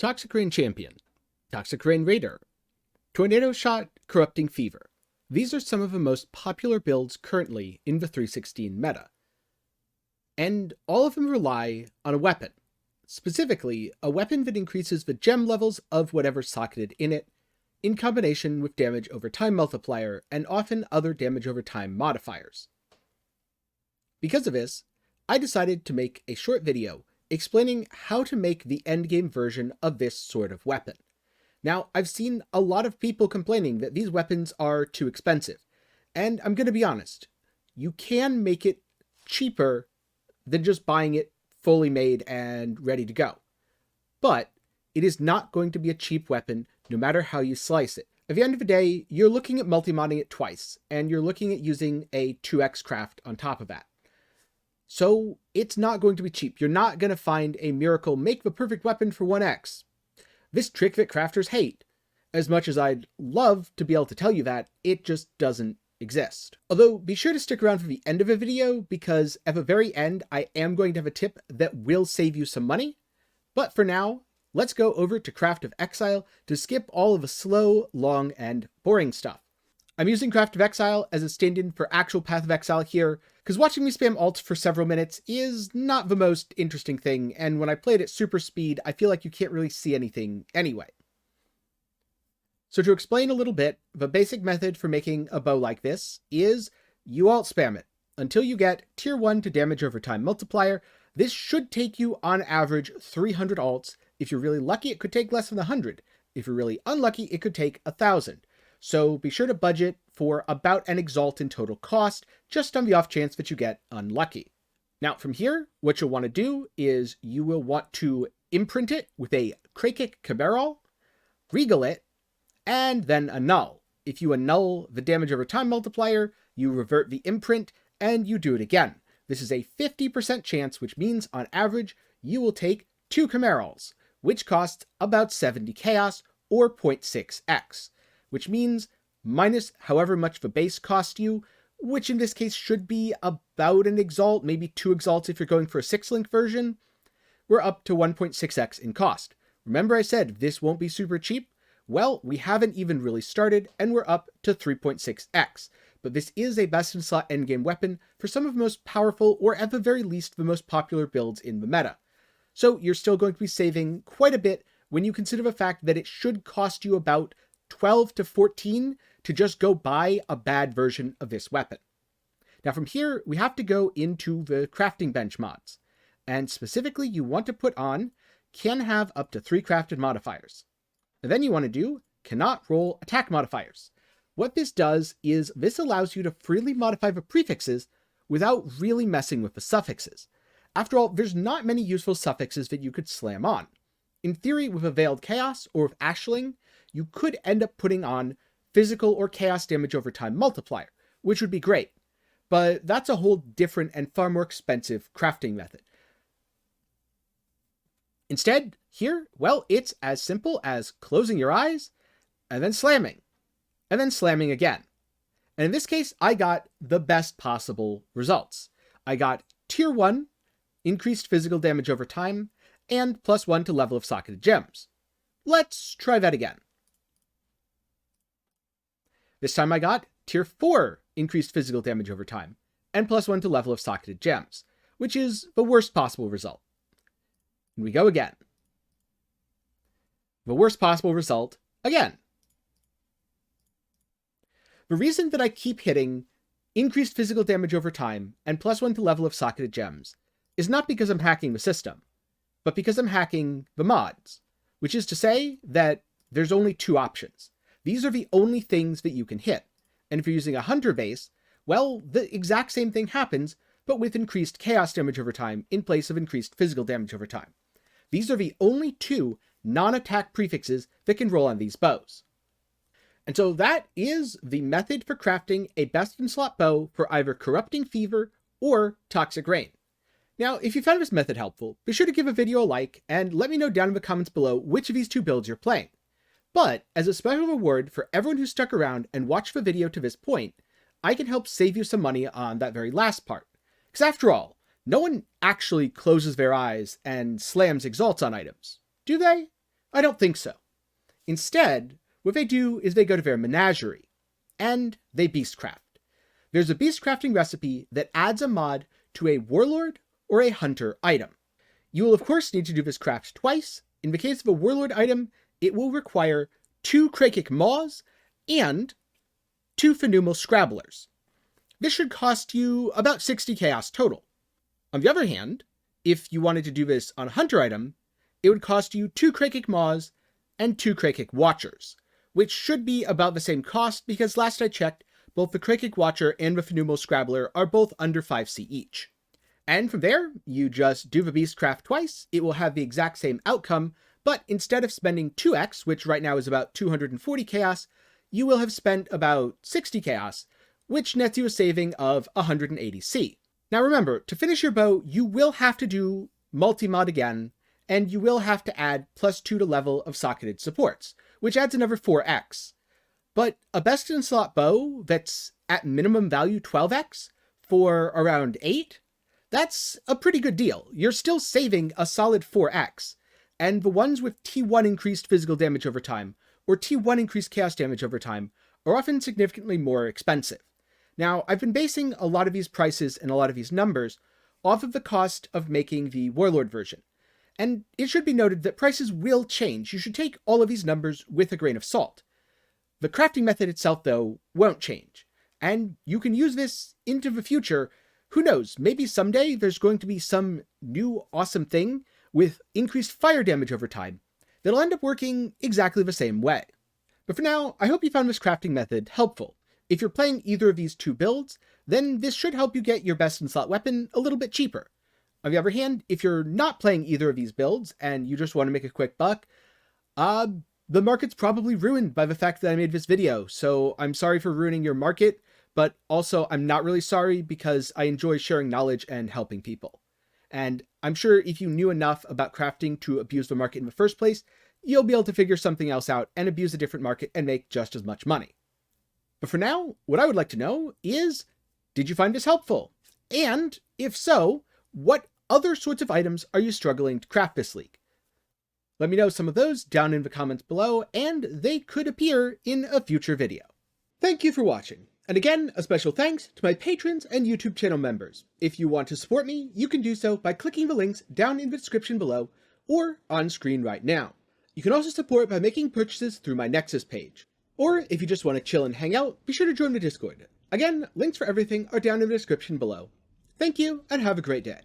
Toxic Rain Champion, Toxic Rain Raider, Tornado Shot, Corrupting Fever. These are some of the most popular builds currently in the 316 meta. And all of them rely on a weapon. Specifically, a weapon that increases the gem levels of whatever's socketed in it, in combination with damage over time multiplier and often other damage over time modifiers. Because of this, I decided to make a short video explaining how to make the endgame version of this sort of weapon. Now, I've seen a lot of people complaining that these weapons are too expensive, and I'm going to be honest, you can make it cheaper than just buying it fully made and ready to go. But it is not going to be a cheap weapon no matter how you slice it. At the end of the day, you're looking at multimodding it twice, and you're looking at using a 2x craft on top of that. So it's not going to be cheap. You're not going to find a miracle make the perfect weapon for 1x. This trick that crafters hate. As much as I'd love to be able to tell you that, it just doesn't exist. Although, be sure to stick around for the end of the video, because at the very end, I am going to have a tip that will save you some money. But for now, let's go over to Craft of Exile to skip all of the slow, long, and boring stuff. I'm using Craft of Exile as a stand-in for actual Path of Exile here, because watching me spam alts for several minutes is not the most interesting thing, and when I played at super speed, I feel like you can't really see anything anyway. So to explain a little bit, the basic method for making a bow like this is you alt spam it until you get tier 1 to damage over time multiplier. This should take you on average 300 alts. If you're really lucky, it could take less than 100. If you're really unlucky, it could take 1,000. So be sure to budget for about an exalt in total cost, just on the off chance that you get unlucky. Now from here, what you'll want to do is you will want to imprint it with a Krakic Camerol, regal it, and then annul. If you annul the damage over time multiplier, you revert the imprint, and you do it again. This is a 50% chance, which means on average, you will take 2 Camerols, which costs about 70 chaos, or 0.6x. Which means minus however much the base cost you, which in this case should be about an exalt, maybe 2 exalts if you're going for a 6-link version, we're up to 1.6x in cost. Remember I said this won't be super cheap? Well, we haven't even really started, and we're up to 3.6x. But this is a best-in-slot endgame weapon for some of the most powerful, or at the very least, the most popular builds in the meta. So you're still going to be saving quite a bit when you consider the fact that it should cost you about 12 to 14 to just go buy a bad version of this weapon. Now from here, we have to go into the crafting bench mods. And specifically, you want to put on can have up to 3 crafted modifiers. And then you want to do cannot roll attack modifiers. What this does is this allows you to freely modify the prefixes without really messing with the suffixes. After all, there's not many useful suffixes that you could slam on. In theory, with a Veiled Chaos or with Ashling, you could end up putting on physical or chaos damage over time multiplier, which would be great. But that's a whole different and far more expensive crafting method. Instead, here, well, it's as simple as closing your eyes, and then slamming again. And in this case, I got the best possible results. I got tier 1, increased physical damage over time, and +1 to level of socketed gems. Let's try that again. This time I got tier 4 increased physical damage over time, and +1 to level of socketed gems, which is the worst possible result. And we go again. The worst possible result again. The reason that I keep hitting increased physical damage over time and +1 to level of socketed gems is not because I'm hacking the system, but because I'm hacking the mods, which is to say that there's only 2 options. These are the only things that you can hit. And if you're using a hunter base, well, the exact same thing happens, but with increased chaos damage over time in place of increased physical damage over time. These are the only 2 non-attack prefixes that can roll on these bows. And so that is the method for crafting a best-in-slot bow for either Corrupting Fever or Toxic Rain. Now, if you found this method helpful, be sure to give a video a like, and let me know down in the comments below which of these 2 builds you're playing. But, as a special reward for everyone who stuck around and watched the video to this point, I can help save you some money on that very last part. Because after all, no one actually closes their eyes and slams exalts on items, do they? I don't think so. Instead, what they do is they go to their menagerie, and they beastcraft. There's a beastcrafting recipe that adds a mod to a Warlord or a Hunter item. You will of course need to do this craft twice. In the case of a Warlord item, it will require 2 Krakic Maws and 2 Phenomenal Scrabblers. This should cost you about 60 chaos total. On the other hand, if you wanted to do this on a Hunter item, it would cost you 2 Krakic Maws and 2 Krakic Watchers, which should be about the same cost because last I checked, both the Krakic Watcher and the Phenomenal Scrabbler are both under 5C each. And from there, you just do the beastcraft twice, it will have the exact same outcome, but instead of spending 2x, which right now is about 240 chaos, you will have spent about 60 chaos, which nets you a saving of 180C. Now remember, to finish your bow, you will have to do multimod again, and you will have to add +2 to level of socketed supports, which adds another 4x. But a best-in-slot bow that's at minimum value 12x for around 8? That's a pretty good deal. You're still saving a solid 4x, and the ones with T1 increased physical damage over time, or T1 increased chaos damage over time, are often significantly more expensive. Now, I've been basing a lot of these prices and a lot of these numbers off of the cost of making the Warlord version. And it should be noted that prices will change. You should take all of these numbers with a grain of salt. The crafting method itself, though, won't change. And you can use this into the future. Who knows, maybe someday there's going to be some new awesome thing with increased fire damage over time that'll end up working exactly the same way. But for now, I hope you found this crafting method helpful. If you're playing either of these 2 builds, then this should help you get your best-in-slot weapon a little bit cheaper. On the other hand, if you're not playing either of these builds and you just want to make a quick buck, the market's probably ruined by the fact that I made this video, so I'm sorry for ruining your market, but also I'm not really sorry because I enjoy sharing knowledge and helping people. And I'm sure if you knew enough about crafting to abuse the market in the first place, you'll be able to figure something else out and abuse a different market and make just as much money. But for now, what I would like to know is, did you find this helpful? And if so, what other sorts of items are you struggling to craft this week? Let me know some of those down in the comments below, and they could appear in a future video. Thank you for watching. And again, a special thanks to my patrons and YouTube channel members. If you want to support me, you can do so by clicking the links down in the description below or on screen right now. You can also support by making purchases through my Nexus page. Or if you just want to chill and hang out, be sure to join the Discord. Again, links for everything are down in the description below. Thank you, and have a great day.